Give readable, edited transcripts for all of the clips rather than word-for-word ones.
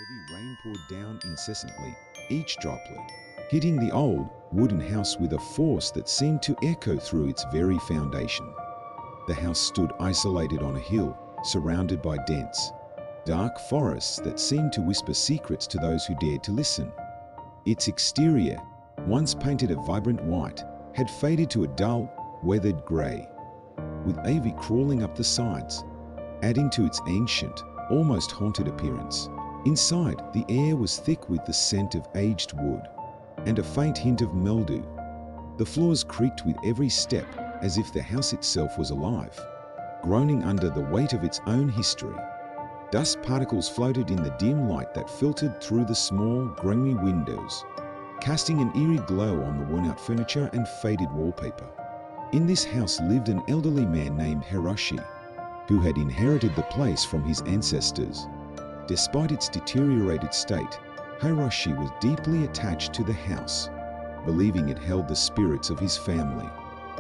Heavy rain poured down incessantly, each droplet hitting the old wooden house with a force that seemed to echo through its very foundation. The house stood isolated on a hill, surrounded by dense, dark forests that seemed to whisper secrets to those who dared to listen. Its exterior, once painted a vibrant white, had faded to a dull, weathered grey, with ivy crawling up the sides, adding to its ancient, almost haunted appearance. Inside, the air was thick with the scent of aged wood and a faint hint of mildew. The floors creaked with every step, as if the house itself was alive, groaning under the weight of its own history. Dust particles floated in the dim light that filtered through the small, grimy windows, casting an eerie glow on the worn-out furniture and faded wallpaper. In this house lived an elderly man named Hiroshi, who had inherited the place from his ancestors. Despite its deteriorated state, Hiroshi was deeply attached to the house, believing it held the spirits of his family.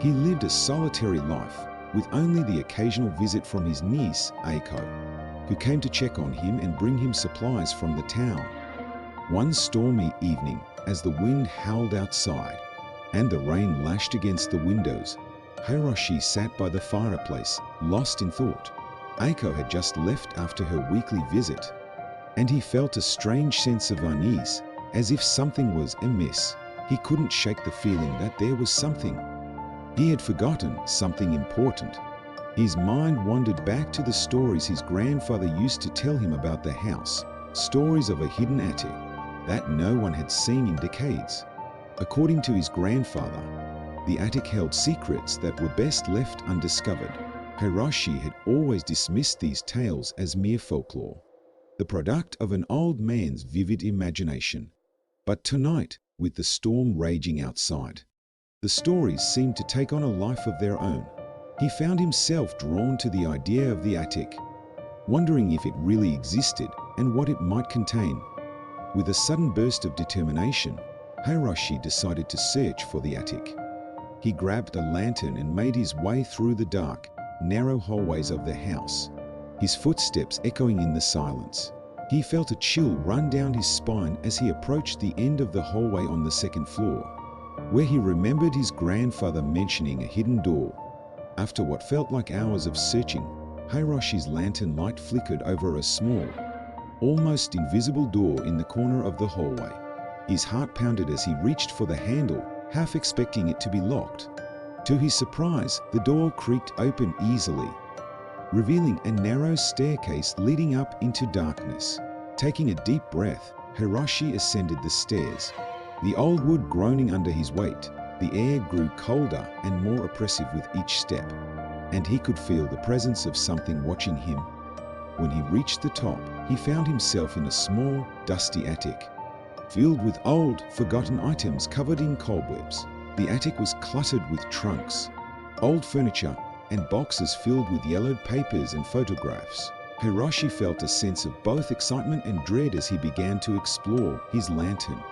He lived a solitary life, with only the occasional visit from his niece, Aiko, who came to check on him and bring him supplies from the town. One stormy evening, as the wind howled outside and the rain lashed against the windows, Hiroshi sat by the fireplace, lost in thought. Aiko had just left after her weekly visit, and he felt a strange sense of unease, as if something was amiss. He couldn't shake the feeling that there was something. He had forgotten something important. His mind wandered back to the stories his grandfather used to tell him about the house, stories of a hidden attic that no one had seen in decades. According to his grandfather, the attic held secrets that were best left undiscovered. Hiroshi had always dismissed these tales as mere folklore, the product of an old man's vivid imagination. But tonight, with the storm raging outside, the stories seemed to take on a life of their own. He found himself drawn to the idea of the attic, wondering if it really existed and what it might contain. With a sudden burst of determination, Hiroshi decided to search for the attic. He grabbed a lantern and made his way through the dark, narrow hallways of the house, his footsteps echoing in the silence. He felt a chill run down his spine as he approached the end of the hallway on the second floor, where he remembered his grandfather mentioning a hidden door. After what felt like hours of searching, Hiroshi's lantern light flickered over a small, almost invisible door in the corner of the hallway. His heart pounded as he reached for the handle, half expecting it to be locked. To his surprise, the door creaked open easily, revealing a narrow staircase leading up into darkness. Taking a deep breath, Hiroshi ascended the stairs, the old wood groaning under his weight. The air grew colder and more oppressive with each step, and he could feel the presence of something watching him. When he reached the top, he found himself in a small, dusty attic, filled with old, forgotten items covered in cobwebs. The attic was cluttered with trunks, old furniture, and boxes filled with yellowed papers and photographs. Hiroshi felt a sense of both excitement and dread as he began to explore, his lantern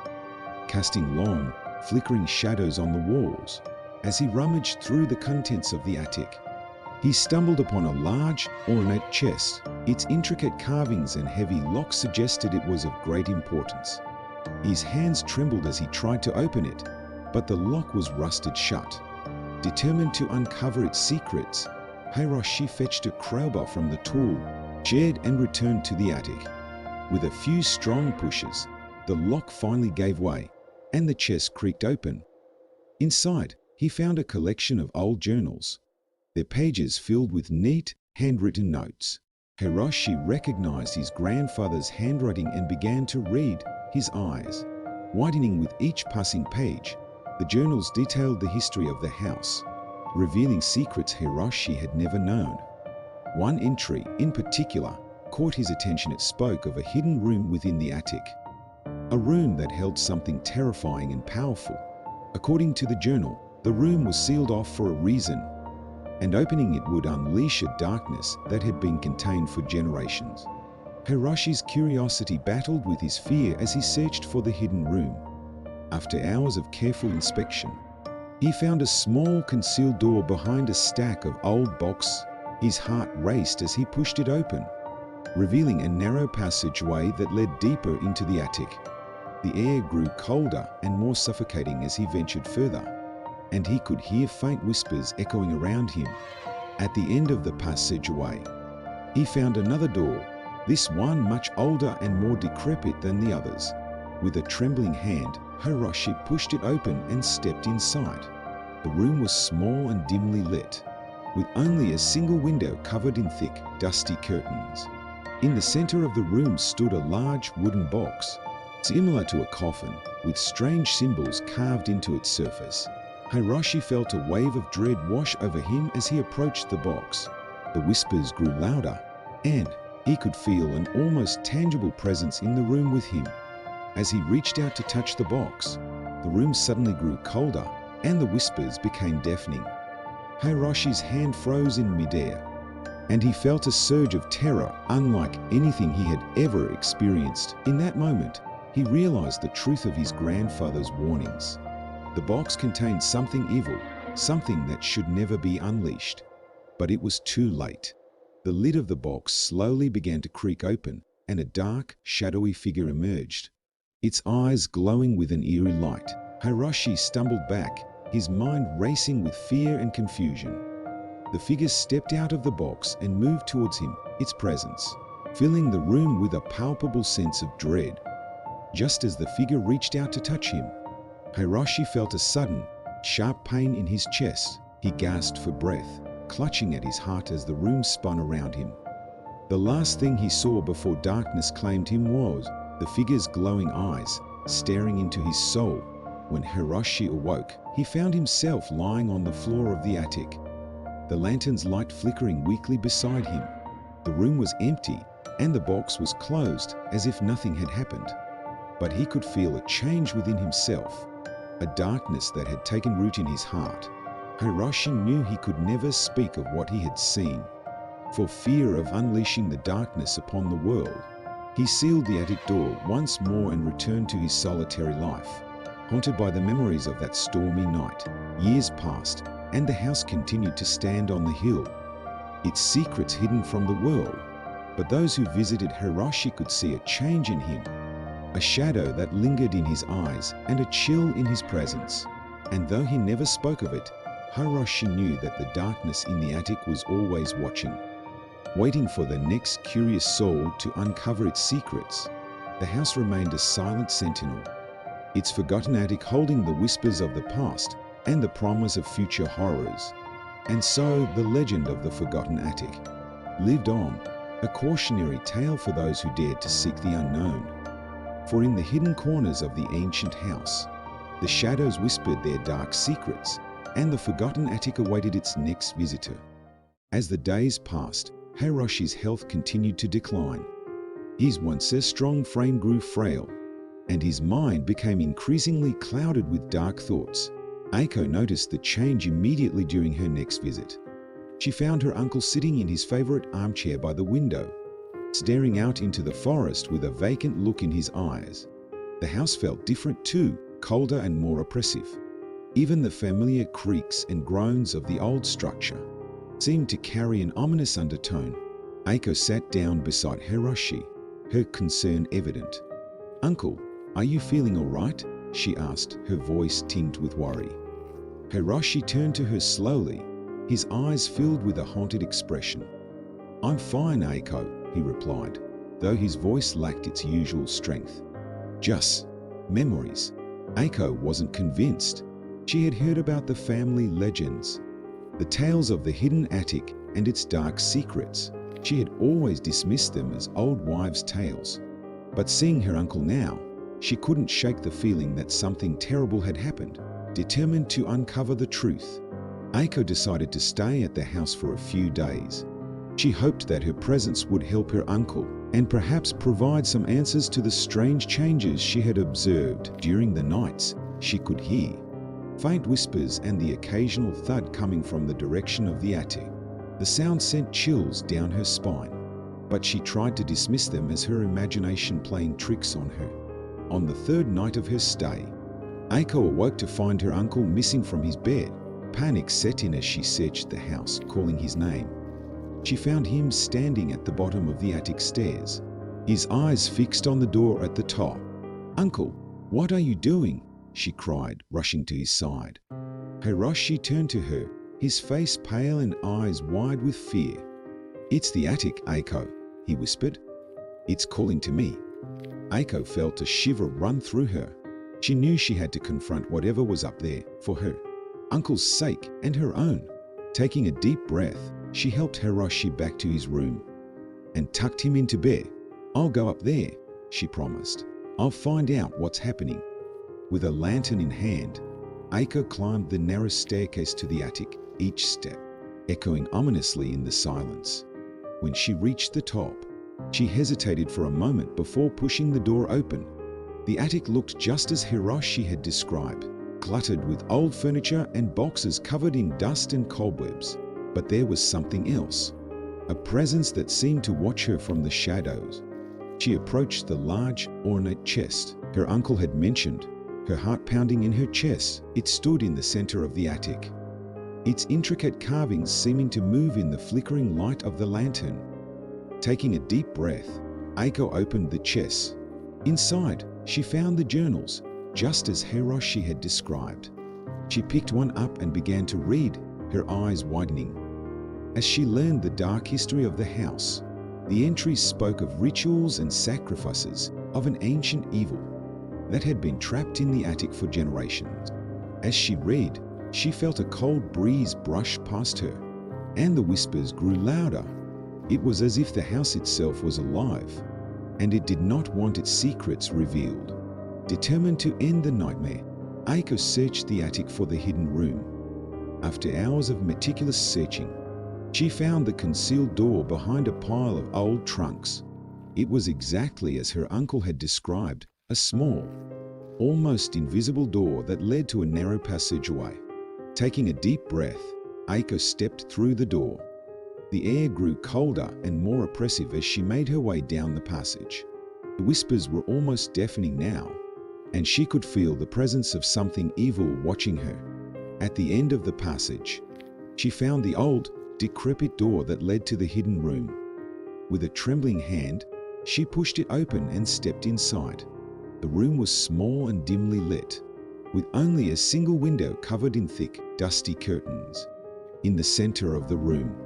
casting long, flickering shadows on the walls. As he rummaged through the contents of the attic, he stumbled upon a large, ornate chest. Its intricate carvings and heavy lock suggested it was of great importance. His hands trembled as he tried to open it, but the lock was rusted shut. Determined to uncover its secrets, Hiroshi fetched a crowbar from the tool shed and returned to the attic. With a few strong pushes, the lock finally gave way, and the chest creaked open. Inside, he found a collection of old journals, their pages filled with neat, handwritten notes. Hiroshi recognized his grandfather's handwriting and began to read, his eyes widening with each passing page. The journals detailed the history of the house, revealing secrets Hiroshi had never known. One entry, in particular, caught his attention. It spoke of a hidden room within the attic, a room that held something terrifying and powerful. According to the journal, the room was sealed off for a reason, and opening it would unleash a darkness that had been contained for generations. Hiroshi's curiosity battled with his fear as he searched for the hidden room. After hours of careful inspection, he found a small concealed door behind a stack of old boxes. His heart raced as he pushed it open. revealing a narrow passageway that led deeper into the attic. The air grew colder and more suffocating as he ventured further, and he could hear faint whispers echoing around him. At the end of the passageway, he found another door, this one much older and more decrepit than the others. With a trembling hand, Hiroshi pushed it open and stepped inside. The room was small and dimly lit, with only a single window covered in thick, dusty curtains. In the center of the room stood a large wooden box, similar to a coffin, with strange symbols carved into its surface. Hiroshi felt a wave of dread wash over him as he approached the box. The whispers grew louder, and he could feel an almost tangible presence in the room with him. As he reached out to touch the box, the room suddenly grew colder, and the whispers became deafening. Hiroshi's hand froze in midair, and he felt a surge of terror unlike anything he had ever experienced. In that moment, he realized the truth of his grandfather's warnings. The box contained something evil, something that should never be unleashed. But it was too late. The lid of the box slowly began to creak open, and a dark, shadowy figure emerged. Its eyes glowing with an eerie light. Hiroshi stumbled back, his mind racing with fear and confusion. The figure stepped out of the box and moved towards him, its presence filling the room with a palpable sense of dread. Just as the figure reached out to touch him, Hiroshi felt a sudden, sharp pain in his chest. He gasped for breath, clutching at his heart as the room spun around him. The last thing he saw before darkness claimed him was the figure's glowing eyes staring into his soul. When Hiroshi awoke, he found himself lying on the floor of the attic, the lantern's light flickering weakly beside him. The room was empty, and the box was closed as if nothing had happened. But he could feel a change within himself, a darkness that had taken root in his heart. Hiroshi knew he could never speak of what he had seen, for fear of unleashing the darkness upon the world. He sealed the attic door once more and returned to his solitary life, haunted by the memories of that stormy night. Years passed, and the house continued to stand on the hill, its secrets hidden from the world. But those who visited Hiroshi could see a change in him, a shadow that lingered in his eyes and a chill in his presence. And though he never spoke of it, Hiroshi knew that the darkness in the attic was always watching, waiting for the next curious soul to uncover its secrets. The house remained a silent sentinel, its forgotten attic holding the whispers of the past and the promise of future horrors. And so the legend of the forgotten attic lived on, a cautionary tale for those who dared to seek the unknown. For in the hidden corners of the ancient house, the shadows whispered their dark secrets, and the forgotten attic awaited its next visitor. As the days passed, Hiroshi's health continued to decline. His once strong frame grew frail, and his mind became increasingly clouded with dark thoughts. Aiko noticed the change immediately during her next visit. She found her uncle sitting in his favorite armchair by the window, staring out into the forest with a vacant look in his eyes. The house felt different too, colder and more oppressive. Even the familiar creaks and groans of the old structure seemed to carry an ominous undertone. Aiko sat down beside Hiroshi, her concern evident. "Uncle, are you feeling all right?" she asked, her voice tinged with worry. Hiroshi turned to her slowly, his eyes filled with a haunted expression. "I'm fine, Aiko," he replied, though his voice lacked its usual strength. "Just memories." Aiko wasn't convinced. She had heard about the family legends, the tales of the hidden attic and its dark secrets. She had always dismissed them as old wives' tales. But seeing her uncle now, she couldn't shake the feeling that something terrible had happened. Determined to uncover the truth, Aiko decided to stay at the house for a few days. She hoped that her presence would help her uncle and perhaps provide some answers to the strange changes she had observed. During the nights, she could hear faint whispers and the occasional thud coming from the direction of the attic. The sound sent chills down her spine, but she tried to dismiss them as her imagination playing tricks on her. On the third night of her stay, Aiko awoke to find her uncle missing from his bed. Panic set in as she searched the house, calling his name. she found him standing at the bottom of the attic stairs, his eyes fixed on the door at the top. "Uncle, what are you doing?" she cried, rushing to his side. Hiroshi turned to her, his face pale and eyes wide with fear. "It's the attic, Aiko," he whispered. "It's calling to me." Aiko felt a shiver run through her. She knew she had to confront whatever was up there for her uncle's sake and her own. Taking a deep breath, she helped Hiroshi back to his room and tucked him into bed. "I'll go up there," she promised. "I'll find out what's happening." With a lantern in hand, Aiko climbed the narrow staircase to the attic, each step echoing ominously in the silence. When she reached the top, she hesitated for a moment before pushing the door open. The attic looked just as Hiroshi had described, cluttered with old furniture and boxes covered in dust and cobwebs. But there was something else, a presence that seemed to watch her from the shadows. She approached the large, ornate chest her uncle had mentioned, her heart pounding in her chest. It stood in the center of the attic, its intricate carvings seeming to move in the flickering light of the lantern. Taking a deep breath, Aiko opened the chest. Inside, she found the journals, just as Hiroshi had described. She picked one up and began to read, her eyes widening. As she learned the dark history of the house, the entries spoke of rituals and sacrifices of an ancient evil that had been trapped in the attic for generations. As she read, she felt a cold breeze brush past her, and the whispers grew louder. It was as if the house itself was alive, and it did not want its secrets revealed. Determined to end the nightmare, Aiko searched the attic for the hidden room. After hours of meticulous searching, she found the concealed door behind a pile of old trunks. It was exactly as her uncle had described, a small, almost invisible door that led to a narrow passageway. Taking a deep breath, Aiko stepped through the door. The air grew colder and more oppressive as she made her way down the passage. The whispers were almost deafening now, and she could feel the presence of something evil watching her. At the end of the passage, she found the old, decrepit door that led to the hidden room. With a trembling hand, she pushed it open and stepped inside. The room was small and dimly lit, with only a single window covered in thick, dusty curtains. In the center of the room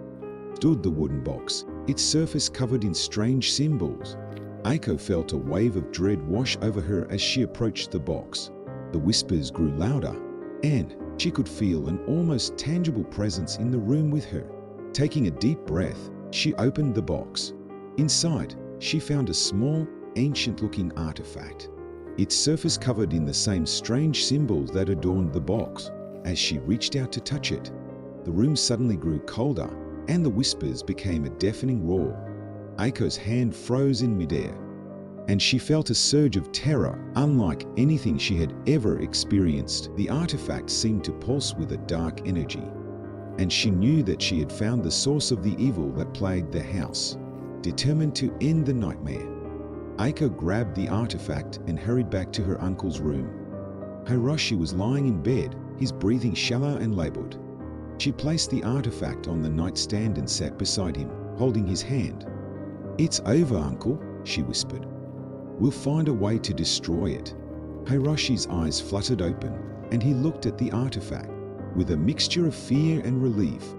stood the wooden box, its surface covered in strange symbols. Aiko felt a wave of dread wash over her as she approached the box. The whispers grew louder, and she could feel an almost tangible presence in the room with her. Taking a deep breath, she opened the box. Inside, she found a small, ancient-looking artifact, its surface covered in the same strange symbols that adorned the box. As she reached out to touch it, the room suddenly grew colder, and the whispers became a deafening roar. Aiko's hand froze in midair, and she felt a surge of terror unlike anything she had ever experienced. The artifact seemed to pulse with a dark energy, and she knew that she had found the source of the evil that plagued the house. Determined to end the nightmare, Aiko grabbed the artifact and hurried back to her uncle's room. Hiroshi was lying in bed, his breathing shallow and labored. She placed the artifact on the nightstand and sat beside him, holding his hand. "It's over, Uncle," she whispered. "We'll find a way to destroy it." Hiroshi's eyes fluttered open, and he looked at the artifact with a mixture of fear and relief.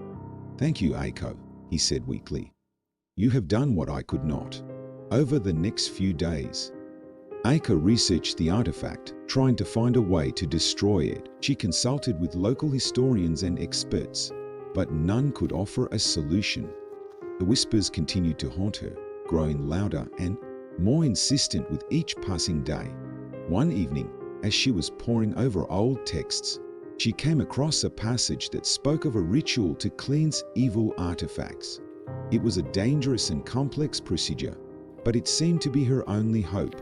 "Thank you, Aiko," he said weakly. "You have done what I could not." Over the next few days, Aiko researched the artifact, trying to find a way to destroy it. She consulted with local historians and experts, but none could offer a solution. The whispers continued to haunt her, growing louder and more insistent with each passing day. One evening, as she was poring over old texts, she came across a passage that spoke of a ritual to cleanse evil artifacts. It was a dangerous and complex procedure, but it seemed to be her only hope.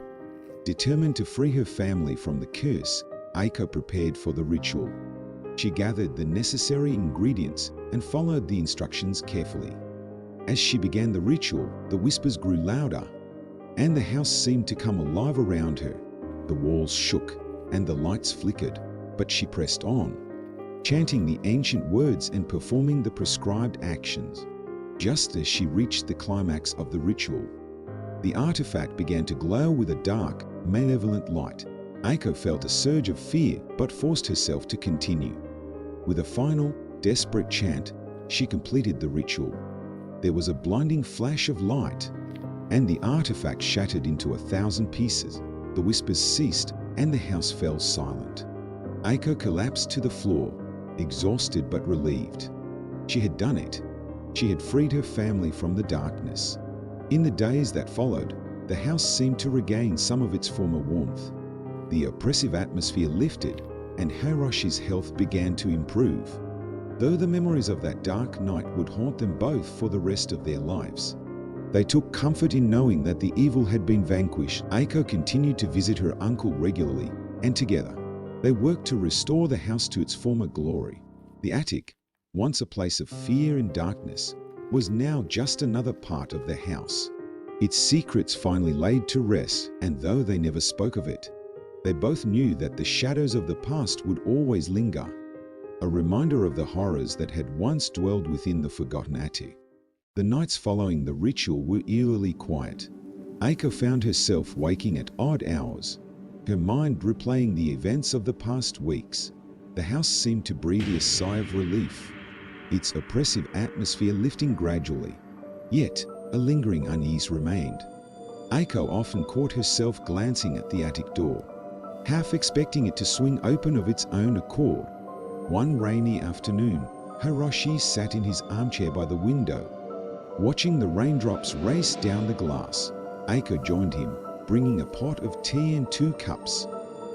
Determined to free her family from the curse, Aiko prepared for the ritual. She gathered the necessary ingredients and followed the instructions carefully. As she began the ritual, the whispers grew louder, and the house seemed to come alive around her. The walls shook and the lights flickered, but she pressed on, chanting the ancient words and performing the prescribed actions. Just as she reached the climax of the ritual, the artifact began to glow with a dark, malevolent light. Aiko felt a surge of fear but forced herself to continue. With a final, desperate chant, she completed the ritual. There was a blinding flash of light, and the artifact shattered into 1,000 pieces. The whispers ceased, and the house fell silent. Aiko collapsed to the floor, exhausted but relieved. She had done it. She had freed her family from the darkness. In the days that followed, the house seemed to regain some of its former warmth. The oppressive atmosphere lifted, and Hiroshi's health began to improve, though the memories of that dark night would haunt them both for the rest of their lives. They took comfort in knowing that the evil had been vanquished. Aiko continued to visit her uncle regularly, and together, they worked to restore the house to its former glory. The attic, once a place of fear and darkness, was now just another part of the house. Its secrets finally laid to rest, and though they never spoke of it, they both knew that the shadows of the past would always linger, a reminder of the horrors that had once dwelled within the forgotten attic. The nights following the ritual were eerily quiet. Aiko found herself waking at odd hours, her mind replaying the events of the past weeks. The house seemed to breathe a sigh of relief, its oppressive atmosphere lifting gradually. Yet, a lingering unease remained. Aiko often caught herself glancing at the attic door, half expecting it to swing open of its own accord. One rainy afternoon, Hiroshi sat in his armchair by the window, watching the raindrops race down the glass. Aiko joined him, bringing a pot of tea and 2 cups.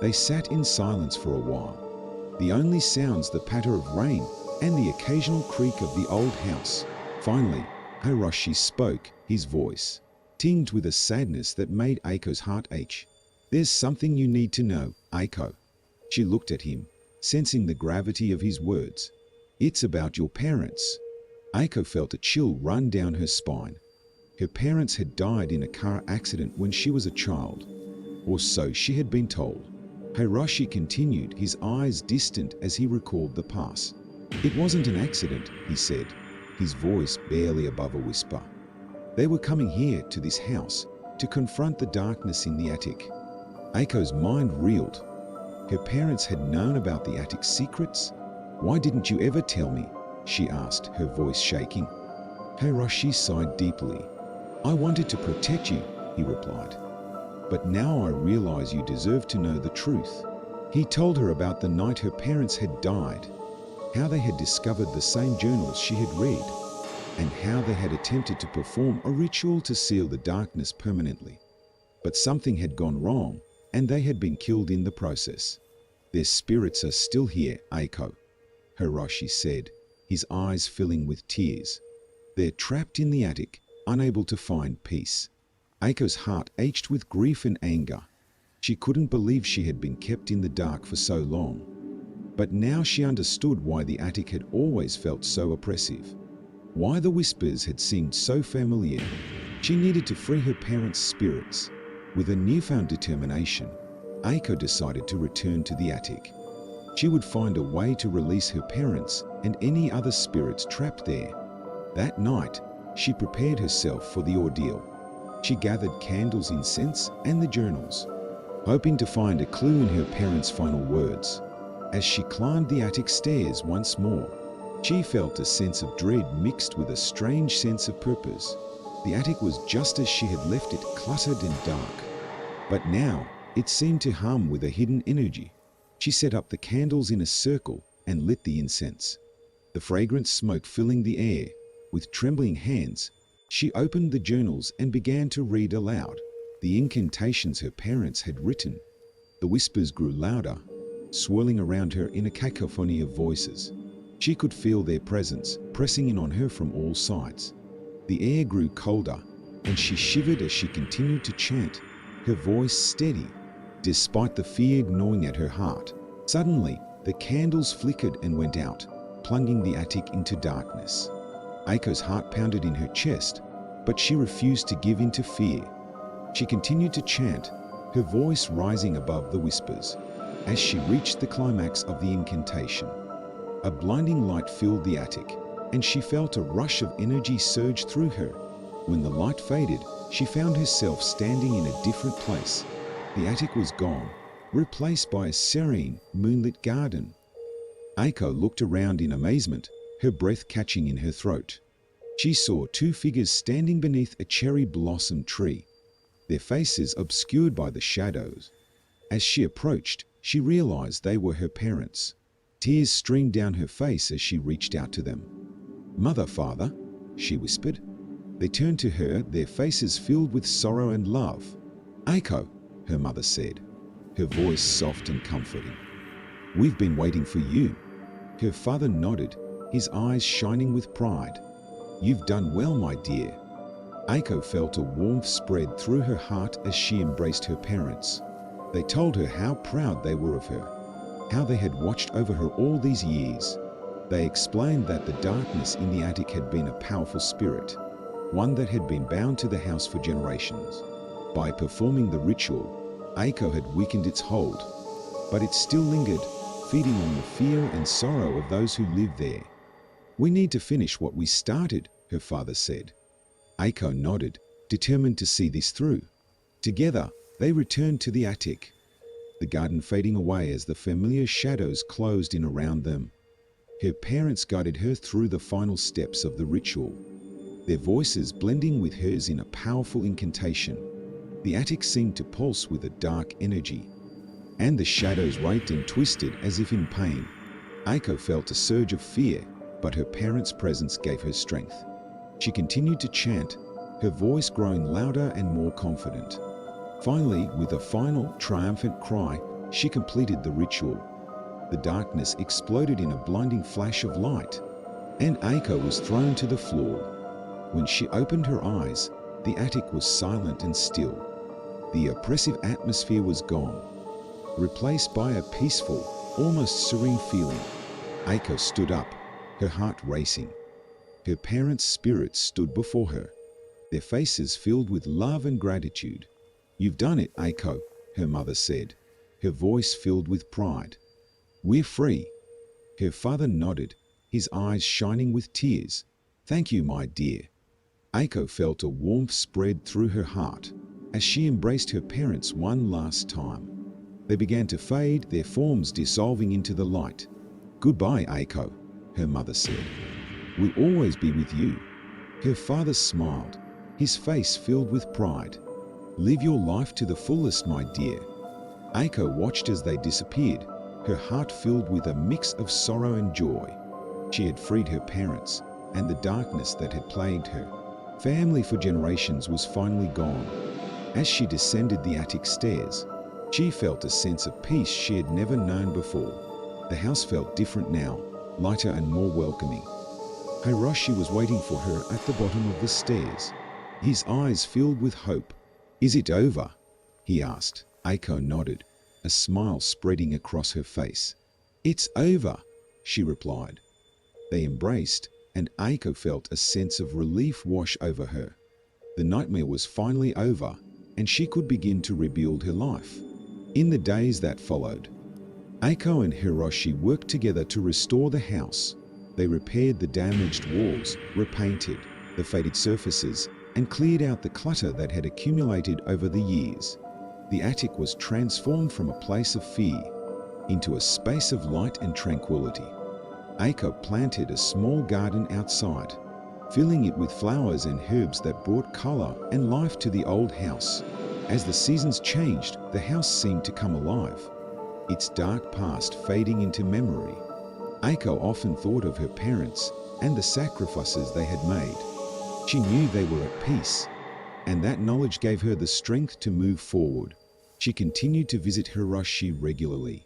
They sat in silence for a while, the only sounds the patter of rain and the occasional creak of the old house. Finally, Hiroshi spoke, his voice tinged with a sadness that made Aiko's heart ache. "There's something you need to know, Aiko." She looked at him, sensing the gravity of his words. "It's about your parents." Aiko felt a chill run down her spine. Her parents had died in a car accident when she was a child, or so she had been told. Hiroshi continued, his eyes distant as he recalled the past. "It wasn't an accident," he said, his voice barely above a whisper. "They were coming here to this house to confront the darkness in the attic." Aiko's mind reeled. Her parents had known about the attic's secrets? "Why didn't you ever tell me?" she asked, her voice shaking. Hiroshi sighed deeply. "I wanted to protect you," he replied. "But now I realize you deserve to know the truth." He told her about the night her parents had died, how they had discovered the same journals she had read, and how they had attempted to perform a ritual to seal the darkness permanently. But something had gone wrong, and they had been killed in the process. "Their spirits are still here, Aiko," Hiroshi said, his eyes filling with tears. "They're trapped in the attic, unable to find peace." Aiko's heart ached with grief and anger. She couldn't believe she had been kept in the dark for so long. But now she understood why the attic had always felt so oppressive, why the whispers had seemed so familiar. She needed to free her parents' spirits. With a newfound determination, Aiko decided to return to the attic. She would find a way to release her parents and any other spirits trapped there. That night, she prepared herself for the ordeal. She gathered candles, incense, and the journals, hoping to find a clue in her parents' final words. As she climbed the attic stairs once more, she felt a sense of dread mixed with a strange sense of purpose. The attic was just as she had left it, cluttered and dark. But now, it seemed to hum with a hidden energy. She set up the candles in a circle and lit the incense, the fragrant smoke filling the air. With trembling hands, she opened the journals and began to read aloud the incantations her parents had written. The whispers grew louder, swirling around her in a cacophony of voices. She could feel their presence pressing in on her from all sides. The air grew colder, and she shivered as she continued to chant, her voice steady, despite the fear gnawing at her heart. Suddenly, the candles flickered and went out, plunging the attic into darkness. Aiko's heart pounded in her chest, but she refused to give in to fear. She continued to chant, her voice rising above the whispers. As she reached the climax of the incantation, a blinding light filled the attic. and she felt a rush of energy surge through her. When the light faded, she found herself standing in a different place. The attic was gone, replaced by a serene, moonlit garden. Aiko looked around in amazement, her breath catching in her throat. She saw two figures standing beneath a cherry blossom tree, their faces obscured by the shadows. As she approached, she realized they were her parents. Tears streamed down her face as she reached out to them. "Mother, father," she whispered. They turned to her, their faces filled with sorrow and love. "Aiko," her mother said, her voice soft and comforting. "We've been waiting for you." Her father nodded, his eyes shining with pride. "You've done well, my dear." Aiko felt a warmth spread through her heart as she embraced her parents. They told her how proud they were of her, how they had watched over her all these years. They explained that the darkness in the attic had been a powerful spirit, one that had been bound to the house for generations. By performing the ritual, Aiko had weakened its hold, but it still lingered, feeding on the fear and sorrow of those who lived there. "We need to finish what we started," her father said. Aiko nodded, determined to see this through. Together, they returned to the attic, the garden fading away as the familiar shadows closed in around them. Her parents guided her through the final steps of the ritual, their voices blending with hers in a powerful incantation. The attic seemed to pulse with a dark energy, and the shadows writhed and twisted as if in pain. Aiko felt a surge of fear, but her parents' presence gave her strength. She continued to chant, her voice growing louder and more confident. Finally, with a final, triumphant cry, she completed the ritual. The darkness exploded in a blinding flash of light, and Aiko was thrown to the floor. When she opened her eyes, the attic was silent and still. The oppressive atmosphere was gone, replaced by a peaceful, almost serene feeling. Aiko stood up, her heart racing. Her parents' spirits stood before her, their faces filled with love and gratitude. "You've done it, Aiko," her mother said, her voice filled with pride. "We're free." Her father nodded, his eyes shining with tears. "Thank you, my dear." Aiko felt a warmth spread through her heart as she embraced her parents one last time. They began to fade, their forms dissolving into the light. "Goodbye, Aiko," her mother said. "We'll always be with you." Her father smiled, his face filled with pride. "Live your life to the fullest, my dear." Aiko watched as they disappeared, her heart filled with a mix of sorrow and joy. She had freed her parents, and the darkness that had plagued her family for generations was finally gone. As she descended the attic stairs, she felt a sense of peace she had never known before. The house felt different now, lighter and more welcoming. Hiroshi was waiting for her at the bottom of the stairs, his eyes filled with hope. "Is it over?" he asked. Aiko nodded, a smile spreading across her face. "It's over," she replied. They embraced, and Aiko felt a sense of relief wash over her. The nightmare was finally over, and she could begin to rebuild her life. In the days that followed, Aiko and Hiroshi worked together to restore the house. They repaired the damaged walls, repainted the faded surfaces, and cleared out the clutter that had accumulated over the years. The attic was transformed from a place of fear into a space of light and tranquility. Aiko planted a small garden outside, filling it with flowers and herbs that brought color and life to the old house. As the seasons changed, the house seemed to come alive, its dark past fading into memory. Aiko often thought of her parents and the sacrifices they had made. She knew they were at peace, and that knowledge gave her the strength to move forward. She continued to visit Hiroshi regularly,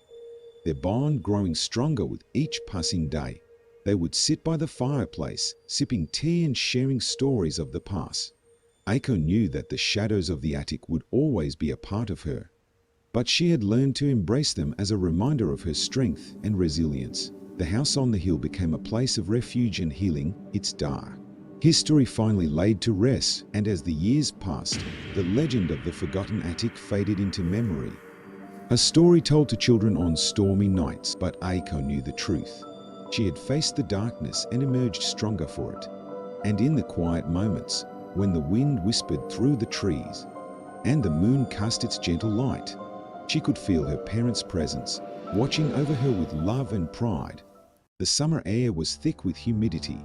their bond growing stronger with each passing day. They would sit by the fireplace, sipping tea and sharing stories of the past. Aiko knew that the shadows of the attic would always be a part of her, but she had learned to embrace them as a reminder of her strength and resilience. The house on the hill became a place of refuge and healing, its dark history finally laid to rest, and as the years passed, the legend of the forgotten attic faded into memory. A story told to children on stormy nights, but Aiko knew the truth. She had faced the darkness and emerged stronger for it. And in the quiet moments, when the wind whispered through the trees and the moon cast its gentle light, she could feel her parents' presence, watching over her with love and pride. The summer air was thick with humidity,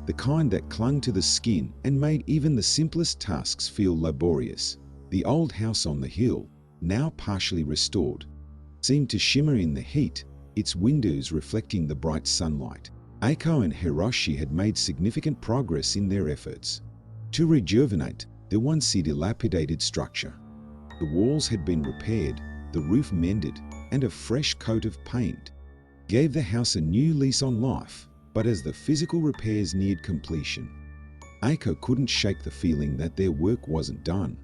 the kind that clung to the skin and made even the simplest tasks feel laborious. The old house on the hill, now partially restored, seemed to shimmer in the heat, its windows reflecting the bright sunlight. Eiko and Hiroshi had made significant progress in their efforts to rejuvenate the once dilapidated structure. The walls had been repaired, the roof mended, and a fresh coat of paint gave the house a new lease on life. But as the physical repairs neared completion, Eiko couldn't shake the feeling that their work wasn't done.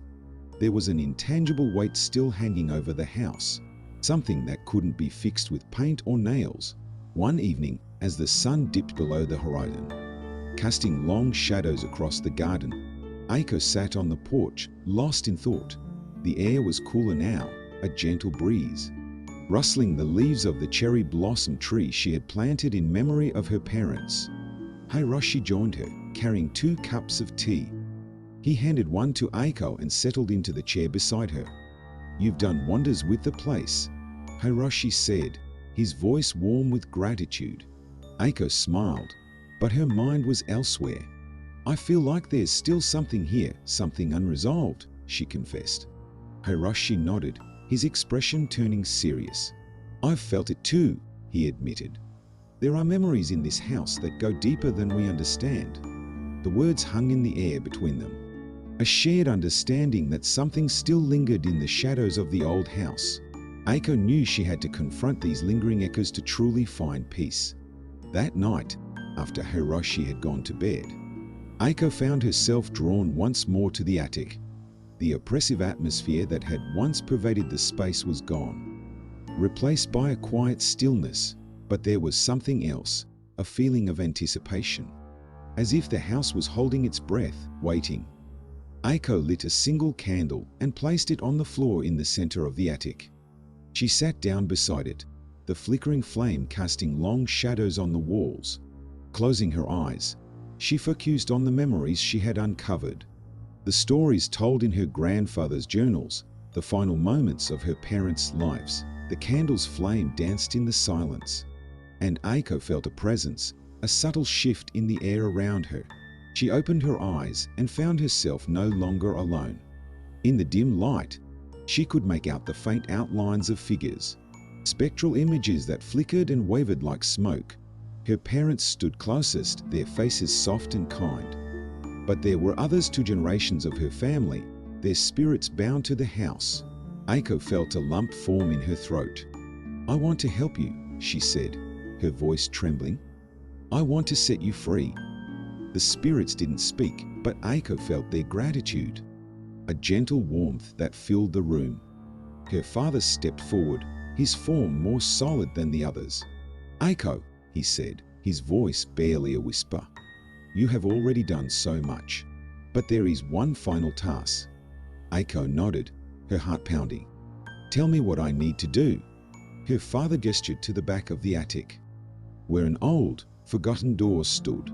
There was an intangible weight still hanging over the house, something that couldn't be fixed with paint or nails. One evening, as the sun dipped below the horizon, casting long shadows across the garden, Eiko sat on the porch, lost in thought. The air was cooler now, a gentle breeze rustling the leaves of the cherry blossom tree she had planted in memory of her parents. Hiroshi joined her, carrying 2 cups of tea. He handed one to Eiko and settled into the chair beside her. "You've done wonders with the place," Hiroshi said, his voice warm with gratitude. Eiko smiled, but her mind was elsewhere. "I feel like there's still something here, something unresolved," she confessed. Hiroshi nodded, his expression turning serious. "I've felt it too," he admitted. "There are memories in this house that go deeper than we understand." The words hung in the air between them, a shared understanding that something still lingered in the shadows of the old house. Eiko knew she had to confront these lingering echoes to truly find peace. That night, after Hiroshi had gone to bed, Eiko found herself drawn once more to the attic. The oppressive atmosphere that had once pervaded the space was gone, replaced by a quiet stillness. But there was something else, a feeling of anticipation, as if the house was holding its breath, waiting. Eiko lit a single candle and placed it on the floor in the center of the attic. She sat down beside it, the flickering flame casting long shadows on the walls. Closing her eyes, she focused on the memories she had uncovered. The stories told in her grandfather's journals, the final moments of her parents' lives. The candle's flame danced in the silence, and Eiko felt a presence, a subtle shift in the air around her. She opened her eyes and found herself no longer alone. In the dim light, she could make out the faint outlines of figures, spectral images that flickered and wavered like smoke. Her parents stood closest, their faces soft and kind. But there were others, 2 generations of her family, their spirits bound to the house. Eiko felt a lump form in her throat. "I want to help you," she said, her voice trembling. "I want to set you free." The spirits didn't speak, but Eiko felt their gratitude, a gentle warmth that filled the room. Her father stepped forward, his form more solid than the others. "Eiko," he said, his voice barely a whisper, "you have already done so much, but there is one final task." Eiko nodded, her heart pounding. "Tell me what I need to do." Her father gestured to the back of the attic, where an old, forgotten door stood.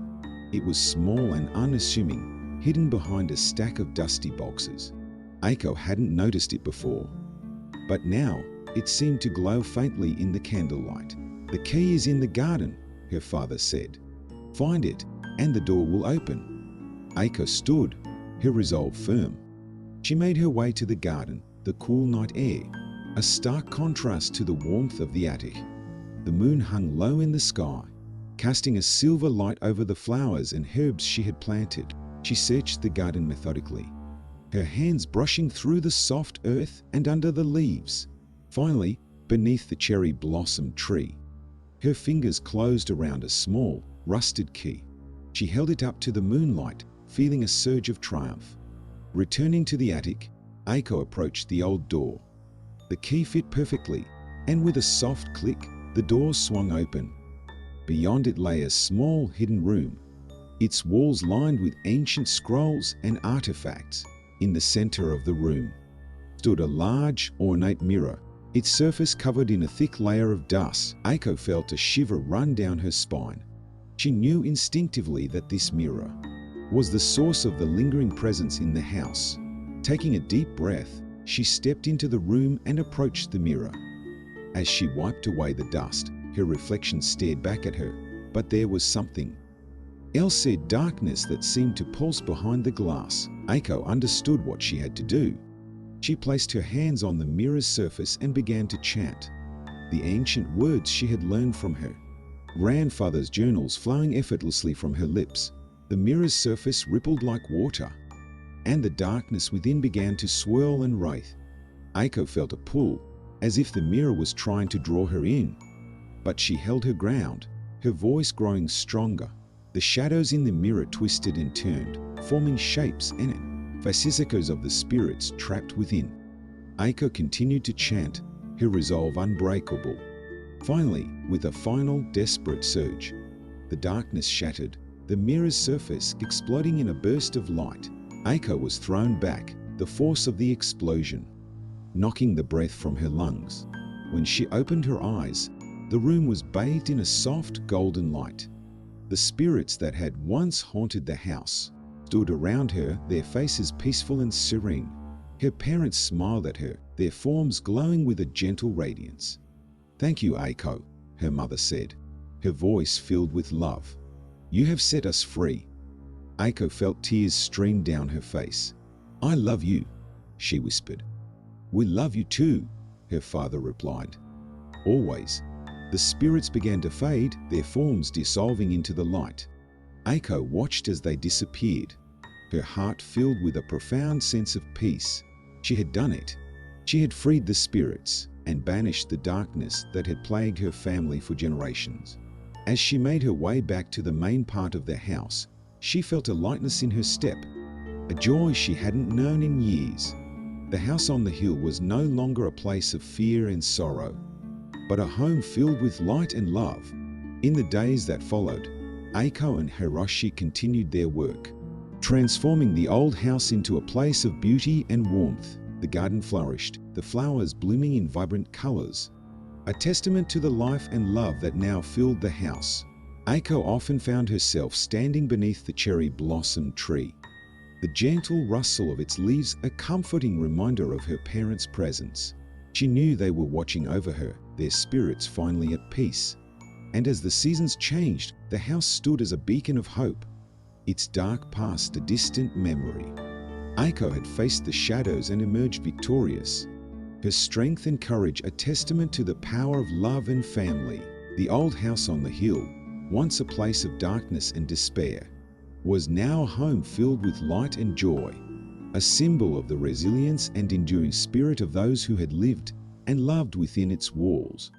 It was small and unassuming, hidden behind a stack of dusty boxes. Eiko hadn't noticed it before, but now it seemed to glow faintly in the candlelight. "The key is in the garden," her father said. "Find it, and the door will open." Eiko stood, her resolve firm. She made her way to the garden, the cool night air, a stark contrast to the warmth of the attic. The moon hung low in the sky, casting a silver light over the flowers and herbs she had planted. She searched the garden methodically, her hands brushing through the soft earth and under the leaves. Finally, beneath the cherry blossom tree, her fingers closed around a small, rusted key. She held it up to the moonlight, feeling a surge of triumph. Returning to the attic, Eiko approached the old door. The key fit perfectly, and with a soft click, the door swung open. Beyond it lay a small hidden room, its walls lined with ancient scrolls and artifacts. In the center of the room stood a large, ornate mirror, its surface covered in a thick layer of dust. Aiko felt a shiver run down her spine. She knew instinctively that this mirror was the source of the lingering presence in the house. Taking a deep breath, she stepped into the room and approached the mirror. As she wiped away the dust, her reflection stared back at her, but there was something else, a darkness that seemed to pulse behind the glass. Aiko understood what she had to do. She placed her hands on the mirror's surface and began to chant the ancient words she had learned from her grandfather's journals, flowing effortlessly from her lips. The mirror's surface rippled like water, and the darkness within began to swirl and writhe. Aiko felt a pull, as if the mirror was trying to draw her in, but she held her ground, her voice growing stronger. The shadows in the mirror twisted and turned, forming shapes and fascicles of the spirits trapped within. Aiko continued to chant, her resolve unbreakable. Finally, with a final desperate surge, the darkness shattered, the mirror's surface exploding in a burst of light. Aiko was thrown back, the force of the explosion knocking the breath from her lungs. When she opened her eyes, the room was bathed in a soft golden light. The spirits that had once haunted the house stood around her, their faces peaceful and serene. Her parents smiled at her, their forms glowing with a gentle radiance. "Thank you, Aiko," her mother said, her voice filled with love. "You have set us free." Aiko felt tears stream down her face. "I love you," she whispered. "We love you too," her father replied. "Always." The spirits began to fade, their forms dissolving into the light. Aiko watched as they disappeared, her heart filled with a profound sense of peace. She had done it. She had freed the spirits and banished the darkness that had plagued her family for generations. As she made her way back to the main part of the house, she felt a lightness in her step, a joy she hadn't known in years. The house on the hill was no longer a place of fear and sorrow, but a home filled with light and love. In the days that followed, Aiko and Hiroshi continued their work, transforming the old house into a place of beauty and warmth. The garden flourished, the flowers blooming in vibrant colors, a testament to the life and love that now filled the house. Aiko often found herself standing beneath the cherry blossom tree, the gentle rustle of its leaves a comforting reminder of her parents' presence. She knew they were watching over her, their spirits finally at peace. And as the seasons changed, the house stood as a beacon of hope, its dark past a distant memory. Aiko had faced the shadows and emerged victorious, her strength and courage a testament to the power of love and family. The old house on the hill, once a place of darkness and despair, was now a home filled with light and joy, a symbol of the resilience and enduring spirit of those who had lived and loved within its walls.